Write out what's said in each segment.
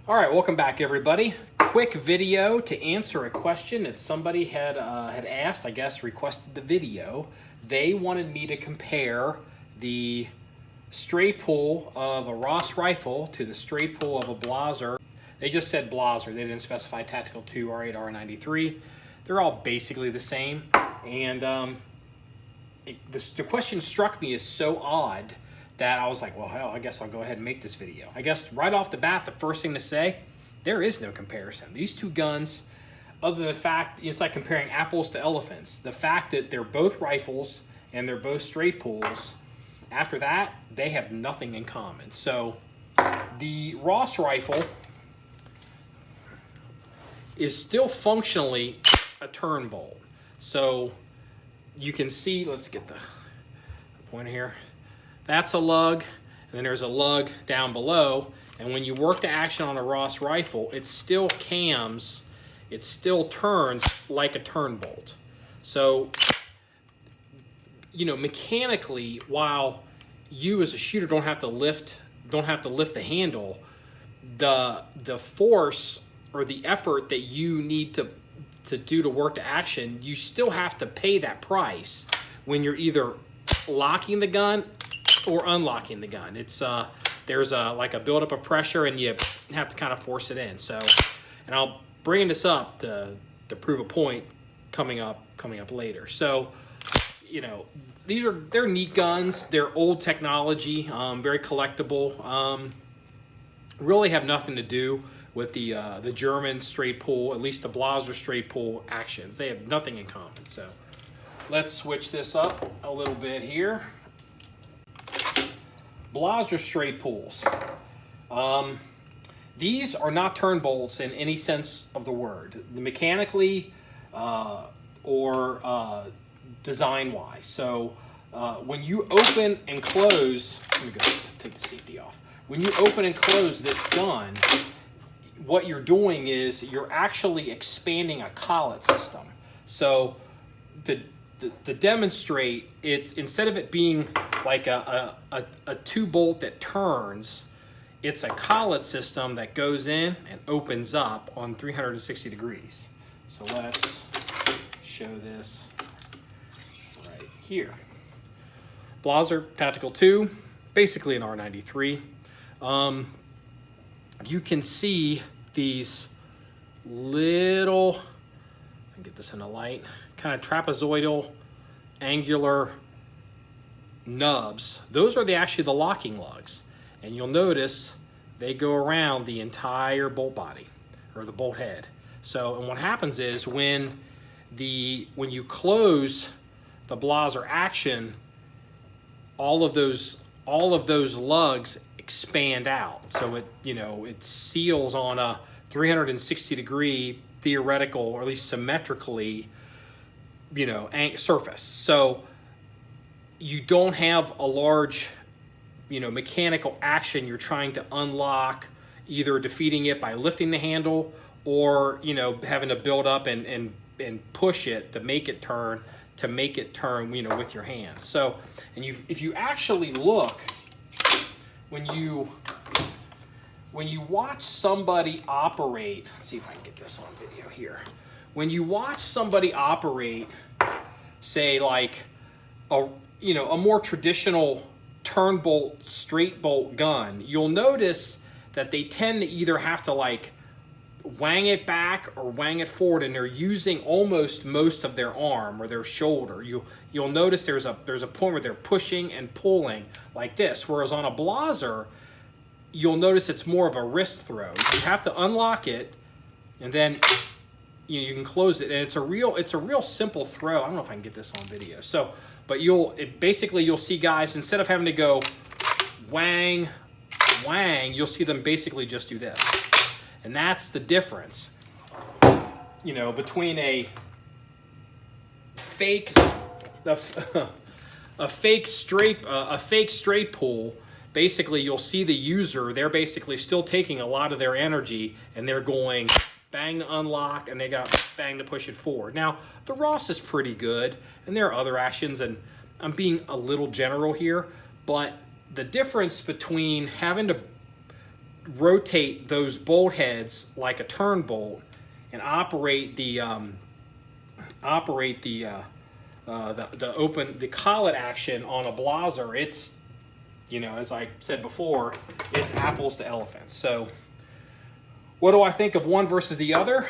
All right, welcome back, everybody. Quick video to answer a question that somebody had asked, I guess, requested the video. They wanted me to compare the straight pull of a Ross rifle to the straight pull of a Blaser. They just said Blaser. They didn't specify Tactical 2, R8, R93. They're all basically the same. And the question struck me as so odd that I was like, well, hell, I guess I'll go ahead and make this video. I guess right off the bat, the first thing to say, there is no comparison. These two guns, other than the fact, it's like comparing apples to elephants. The fact that they're both rifles and they're both straight pulls, after that, they have nothing in common. So the Ross rifle is still functionally a turn bolt. So you can see, let's get the pointer here. That's a lug, and then there's a lug down below. And when you work the action on a Ross rifle, it still cams, it still turns like a turn bolt. So, you know, mechanically, while you as a shooter don't have to lift the handle, the force or the effort that you need to do to work the action, you still have to pay that price when you're either locking the gun or unlocking the gun. It's there's like a buildup of pressure, and you have to kind of force it in. So, and I'll bring this up to prove a point coming up later. So, you know, they're neat guns. They're old technology, very collectible. Really have nothing to do with the German straight pull, at least the Blaser straight pull actions. They have nothing in common. So, let's switch this up a little bit here. Blaser straight pulls. These are not turn bolts in any sense of the word, mechanically or design-wise. So when you open and close, let me go take the safety off. When you open and close this gun, what you're doing is you're actually expanding a collet system. So to demonstrate, it's instead of it being like a two bolt that turns, it's a collet system that goes in and opens up on 360 degrees. So let's show this right here. Blaser Tactical 2, basically an R93. You can see these little, I can get this in the light, kind of trapezoidal angular nubs. Those are actually the locking lugs, and you'll notice they go around the entire bolt body or the bolt head. So, and what happens is when you close the Blaser action, all of those lugs expand out. So it seals on a 360 degree theoretical, or at least symmetrically, surface. So you don't have a large, mechanical action you're trying to unlock, either defeating it by lifting the handle or, having to build up and push it to make it turn with your hands. So, and if you actually look, when you watch somebody operate, let's see if I can get this on video here. When you watch somebody operate, say like a more traditional turn bolt, straight bolt gun, you'll notice that they tend to either have to like wang it back or wang it forward, and they're using almost most of their arm or their shoulder. You'll notice there's a point where they're pushing and pulling like this, whereas on a Blaser, you'll notice it's more of a wrist throw. You have to unlock it, and then you can close it, and it's a real simple throw. I don't know if I can get this on video. So, but you'll see guys, instead of having to go wang, wang, you'll see them basically just do this. And that's the difference, between a fake straight pull. Basically, you'll see the user, they're basically still taking a lot of their energy, and they're going bang to unlock, and they got bang to push it forward. Now, the Ross is pretty good, and there are other actions, and I'm being a little general here, but the difference between having to rotate those bolt heads like a turn bolt and operate the collet action on a Blaser, it's, you know, as I said before, it's apples to elephants. So what do I think of one versus the other?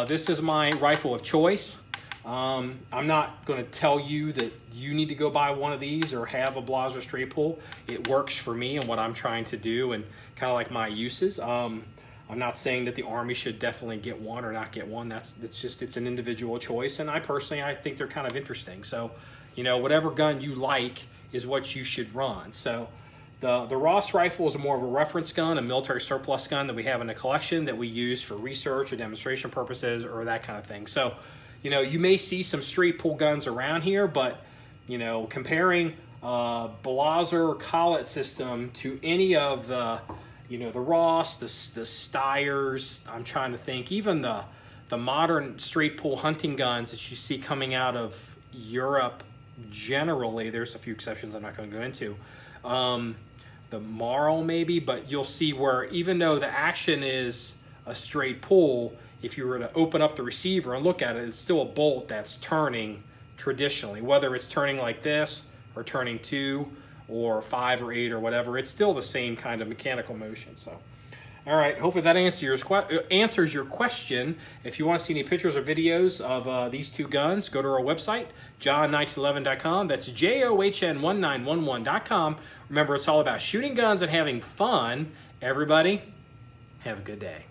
This is my rifle of choice. I'm not going to tell you that you need to go buy one of these or have a Blaser straight pull. It works for me and what I'm trying to do and kind of like my uses. I'm not saying that the Army should definitely get one or not get one. It's an individual choice, and I think they're kind of interesting. So, you know, whatever gun you like is what you should run. So the Ross rifle is more of a reference gun, a military surplus gun that we have in the collection that we use for research or demonstration purposes or that kind of thing. So, you know, you may see some straight pull guns around here, but, you know, comparing Blaser collet system to any of the, you know, the Ross, the Steyrs, I'm trying to think, even the modern straight pull hunting guns that you see coming out of Europe generally, there's a few exceptions I'm not going to go into, the Marl maybe, but you'll see where even though the action is a straight pull, if you were to open up the receiver and look at it, it's still a bolt that's turning traditionally, whether it's turning like this or turning 2 or 5 or 8 or whatever, it's still the same kind of mechanical motion. So, all right, hopefully that answers your question. If you want to see any pictures or videos of these two guns, go to our website, John1911.com. That's JOHN1911.com. Remember, it's all about shooting guns and having fun. Everybody, have a good day.